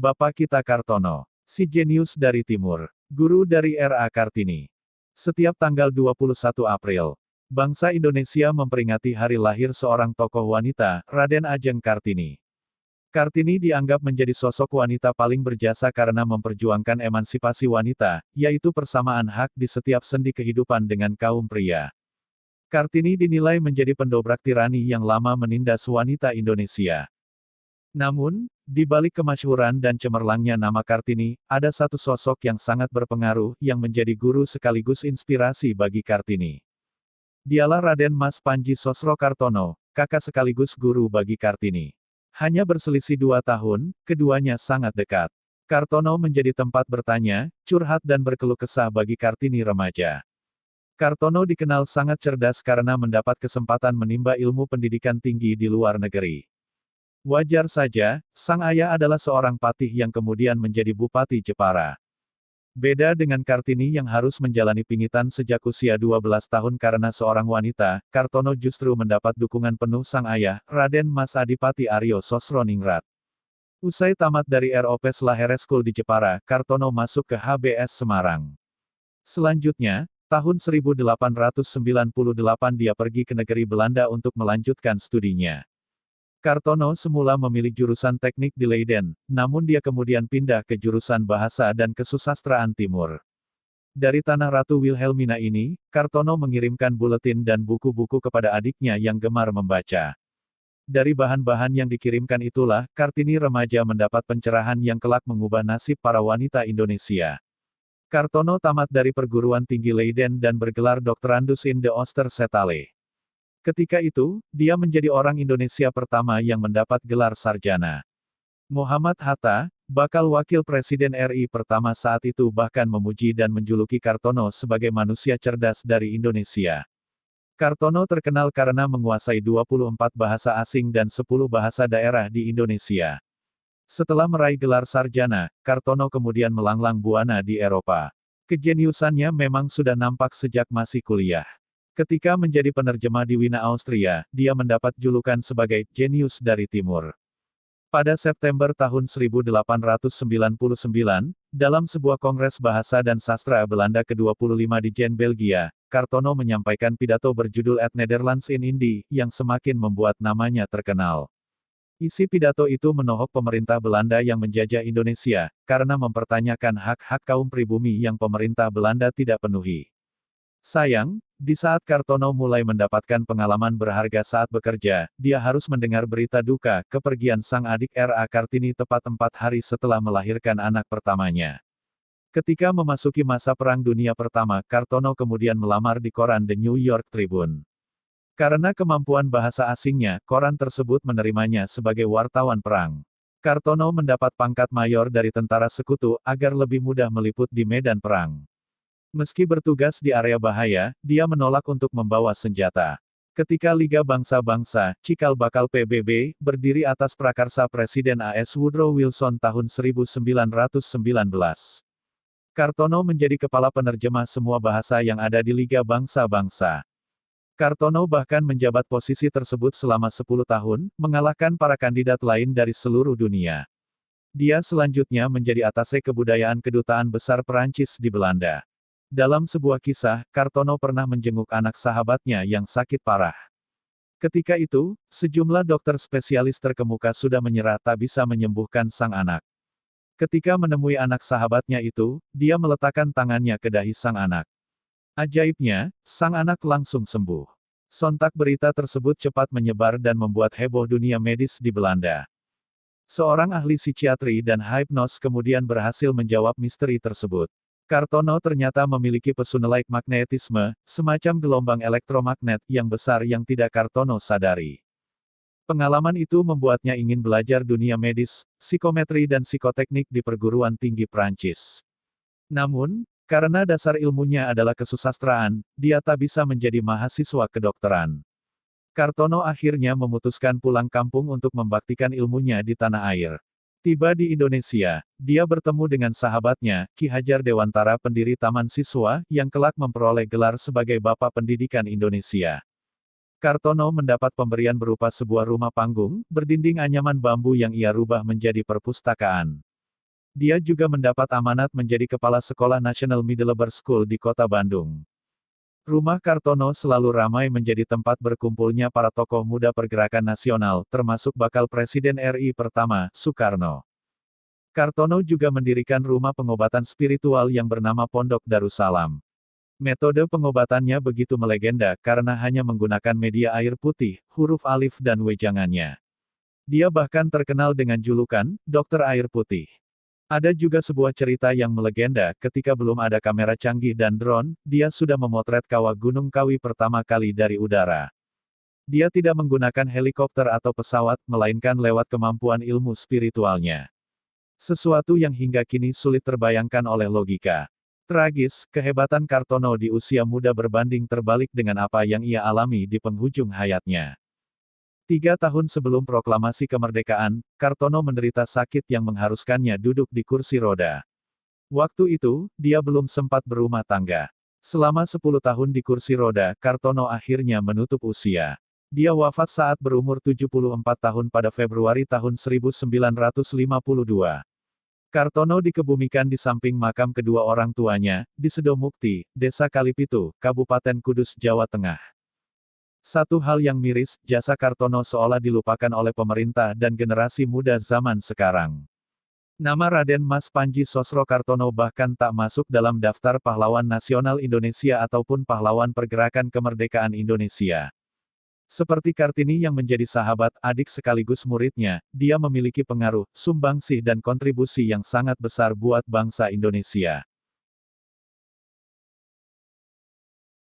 Bapak kita Kartono, si jenius dari timur, guru dari R.A. Kartini. Setiap tanggal 21 April, bangsa Indonesia memperingati hari lahir seorang tokoh wanita, Raden Ajeng Kartini. Kartini dianggap menjadi sosok wanita paling berjasa karena memperjuangkan emansipasi wanita, yaitu persamaan hak di setiap sendi kehidupan dengan kaum pria. Kartini dinilai menjadi pendobrak tirani yang lama menindas wanita Indonesia. Namun, di balik kemasyhuran dan cemerlangnya nama Kartini, ada satu sosok yang sangat berpengaruh yang menjadi guru sekaligus inspirasi bagi Kartini. Dialah Raden Mas Panji Sosrokartono, kakak sekaligus guru bagi Kartini. Hanya berselisih 2 tahun, keduanya sangat dekat. Kartono menjadi tempat bertanya, curhat dan berkeluh kesah bagi Kartini remaja. Kartono dikenal sangat cerdas karena mendapat kesempatan menimba ilmu pendidikan tinggi di luar negeri. Wajar saja, sang ayah adalah seorang patih yang kemudian menjadi Bupati Jepara. Beda dengan Kartini yang harus menjalani pingitan sejak usia 12 tahun karena seorang wanita, Kartono justru mendapat dukungan penuh sang ayah, Raden Mas Adipati Aryo Sosroningrat. Usai tamat dari ROP Slahere School di Jepara, Kartono masuk ke HBS Semarang. Selanjutnya, tahun 1898 dia pergi ke negeri Belanda untuk melanjutkan studinya. Kartono semula memilih jurusan teknik di Leiden, namun dia kemudian pindah ke jurusan bahasa dan kesusastraan timur. Dari tanah Ratu Wilhelmina ini, Kartono mengirimkan buletin dan buku-buku kepada adiknya yang gemar membaca. Dari bahan-bahan yang dikirimkan itulah, Kartini remaja mendapat pencerahan yang kelak mengubah nasib para wanita Indonesia. Kartono tamat dari perguruan tinggi Leiden dan bergelar Doctorandus in the Oostersettale. Ketika itu, dia menjadi orang Indonesia pertama yang mendapat gelar sarjana. Muhammad Hatta, bakal wakil Presiden RI pertama saat itu bahkan memuji dan menjuluki Kartono sebagai manusia cerdas dari Indonesia. Kartono terkenal karena menguasai 24 bahasa asing dan 10 bahasa daerah di Indonesia. Setelah meraih gelar sarjana, Kartono kemudian melanglang buana di Eropa. Kejeniusannya memang sudah nampak sejak masih kuliah. Ketika menjadi penerjemah di Wina Austria, dia mendapat julukan sebagai jenius dari timur. Pada September tahun 1899, dalam sebuah kongres bahasa dan sastra Belanda ke-25 di Gent, Belgia, Kartono menyampaikan pidato berjudul Het Nederlands in Indie, yang semakin membuat namanya terkenal. Isi pidato itu menohok pemerintah Belanda yang menjajah Indonesia, karena mempertanyakan hak-hak kaum pribumi yang pemerintah Belanda tidak penuhi. Sayang, di saat Kartono mulai mendapatkan pengalaman berharga saat bekerja, dia harus mendengar berita duka, kepergian sang adik R.A. Kartini tepat 4 hari setelah melahirkan anak pertamanya. Ketika memasuki masa Perang Dunia Pertama, Kartono kemudian melamar di koran The New York Tribune. Karena kemampuan bahasa asingnya, koran tersebut menerimanya sebagai wartawan perang. Kartono mendapat pangkat mayor dari tentara sekutu, agar lebih mudah meliput di medan perang. Meski bertugas di area bahaya, dia menolak untuk membawa senjata. Ketika Liga Bangsa-Bangsa, cikal bakal PBB, berdiri atas prakarsa Presiden A.S. Woodrow Wilson tahun 1919. Kartono menjadi kepala penerjemah semua bahasa yang ada di Liga Bangsa-Bangsa. Kartono bahkan menjabat posisi tersebut selama 10 tahun, mengalahkan para kandidat lain dari seluruh dunia. Dia selanjutnya menjadi atase kebudayaan Kedutaan Besar Perancis di Belanda. Dalam sebuah kisah, Kartono pernah menjenguk anak sahabatnya yang sakit parah. Ketika itu, sejumlah dokter spesialis terkemuka sudah menyerah tak bisa menyembuhkan sang anak. Ketika menemui anak sahabatnya itu, dia meletakkan tangannya ke dahi sang anak. Ajaibnya, sang anak langsung sembuh. Sontak berita tersebut cepat menyebar dan membuat heboh dunia medis di Belanda. Seorang ahli psikiatri dan hipnos kemudian berhasil menjawab misteri tersebut. Kartono ternyata memiliki pesona magnetisme, semacam gelombang elektromagnet yang besar yang tidak Kartono sadari. Pengalaman itu membuatnya ingin belajar dunia medis, psikometri dan psikoteknik di perguruan tinggi Prancis. Namun, karena dasar ilmunya adalah kesusastraan, dia tak bisa menjadi mahasiswa kedokteran. Kartono akhirnya memutuskan pulang kampung untuk membaktikan ilmunya di tanah air. Tiba di Indonesia, dia bertemu dengan sahabatnya, Ki Hajar Dewantara pendiri Taman Siswa, yang kelak memperoleh gelar sebagai Bapak Pendidikan Indonesia. Kartono mendapat pemberian berupa sebuah rumah panggung, berdinding anyaman bambu yang ia rubah menjadi perpustakaan. Dia juga mendapat amanat menjadi Kepala Sekolah Nasional Middleburg School di Kota Bandung. Rumah Kartono selalu ramai menjadi tempat berkumpulnya para tokoh muda pergerakan nasional, termasuk bakal Presiden RI pertama, Soekarno. Kartono juga mendirikan rumah pengobatan spiritual yang bernama Pondok Darussalam. Metode pengobatannya begitu melegenda karena hanya menggunakan media air putih, huruf alif dan wejangannya. Dia bahkan terkenal dengan julukan, Dokter Air Putih. Ada juga sebuah cerita yang melegenda, ketika belum ada kamera canggih dan drone, dia sudah memotret kawah Gunung Kawi pertama kali dari udara. Dia tidak menggunakan helikopter atau pesawat, melainkan lewat kemampuan ilmu spiritualnya. Sesuatu yang hingga kini sulit terbayangkan oleh logika. Tragis, kehebatan Kartono di usia muda berbanding terbalik dengan apa yang ia alami di penghujung hayatnya. 3 tahun sebelum proklamasi kemerdekaan, Kartono menderita sakit yang mengharuskannya duduk di kursi roda. Waktu itu, dia belum sempat berumah tangga. Selama 10 tahun di kursi roda, Kartono akhirnya menutup usia. Dia wafat saat berumur 74 tahun pada Februari tahun 1952. Kartono dikebumikan di samping makam kedua orang tuanya, di Sedomukti, Desa Kalipitu, Kabupaten Kudus, Jawa Tengah. Satu hal yang miris, jasa Kartono seolah dilupakan oleh pemerintah dan generasi muda zaman sekarang. Nama Raden Mas Panji Sosro Kartono bahkan tak masuk dalam daftar pahlawan nasional Indonesia ataupun pahlawan pergerakan kemerdekaan Indonesia. Seperti Kartini yang menjadi sahabat, adik sekaligus muridnya, dia memiliki pengaruh, sumbangsih dan kontribusi yang sangat besar buat bangsa Indonesia.